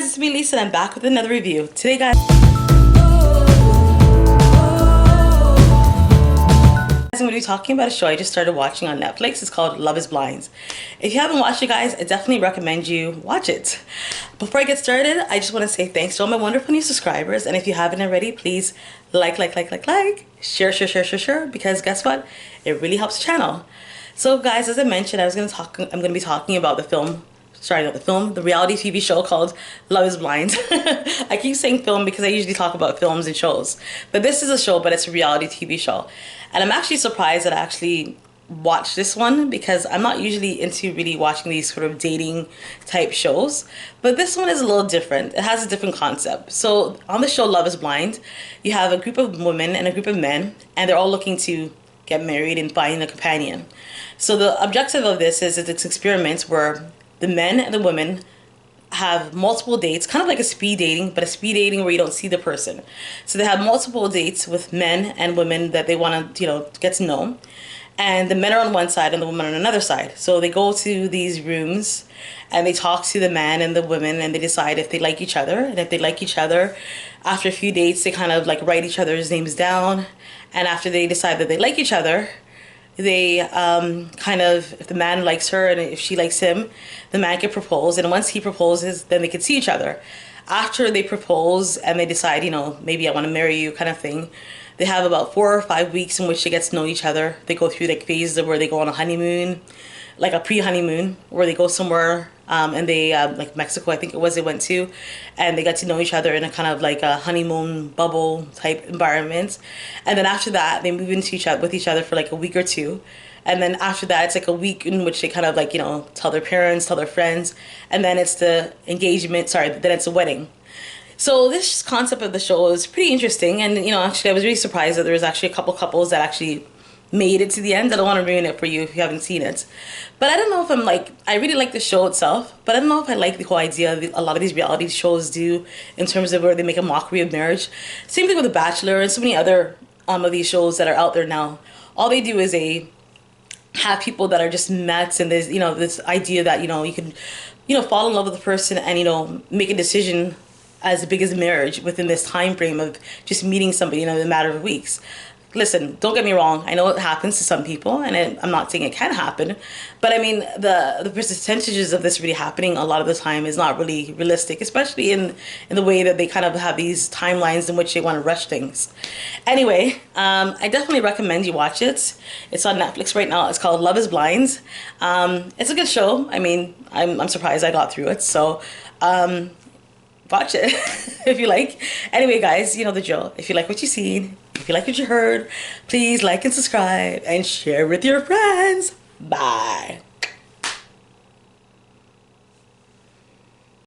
guys, it's me Lisa and I'm back with another review. Today guys, I'm going to be talking about a show I just started watching on Netflix. It's called Love is Blind. If you haven't watched it guys, I definitely recommend you watch it. Before I get started, I just want to say thanks to all my wonderful new subscribers, and if you haven't already, please like, share, because guess what? It really helps the channel. So guys, as I mentioned, I'm going to be talking about the reality TV show called Love is Blind. I keep saying film because I usually talk about films and shows. But this is a show, but it's a reality TV show. And I'm actually surprised that I actually watched this one because I'm not usually into really watching these sort of dating type shows. But this one is a little different. It has a different concept. So on the show Love is Blind, you have a group of women and a group of men, and they're all looking to get married and find a companion. So the objective of this is it's experiments where the men and the women have multiple dates, kind of like a speed dating, but a speed dating where you don't see the person. So they have multiple dates with men and women that they want to, get to know. And the men are on one side and the women on another side. So they go to these rooms and they talk to the man and the women and they decide if they like each other. And if they like each other, after a few dates, they kind of like write each other's names down. And after they decide that they like each other, they if the man likes her and if she likes him, the man can propose, and once he proposes, then they can see each other. After they propose and they decide, maybe I want to marry you kind of thing, they have about 4 or 5 weeks in which they get to know each other. They go through like phases where they go on a honeymoon, like a pre-honeymoon, where they go somewhere and they like Mexico, I think it was, they went to, and they got to know each other in a kind of like a honeymoon bubble type environment. And then after that, they move into with each other for like a week or two. And then after that, it's like a week in which they kind of like, tell their parents, tell their friends, and then it's the engagement, then it's the wedding. So this concept of the show is pretty interesting, and actually I was really surprised that there was actually a couple couples that actually made it to the end. I don't want to ruin it for you if you haven't seen it. But I don't know if I really like the show itself, but I don't know if I like the whole idea that a lot of these reality shows do in terms of where they make a mockery of marriage. Same thing with The Bachelor and so many other of these shows that are out there now. All they do is they have people that are just met, and there's this idea that you can fall in love with a person and make a decision as big as marriage within this time frame of just meeting somebody in a matter of weeks. Listen, don't get me wrong. I know it happens to some people, and I'm not saying it can happen, but I mean the percentages of this really happening a lot of the time is not really realistic, especially in the way that they kind of have these timelines in which they want to rush things. Anyway, I definitely recommend you watch it. It's on Netflix right now. It's called Love is Blind. It's a good show. I mean, I'm surprised I got through it. So watch it if you like. Anyway guys, you know the drill. If you like what you seen, if you like what you heard, please like and subscribe and share with your friends. Bye.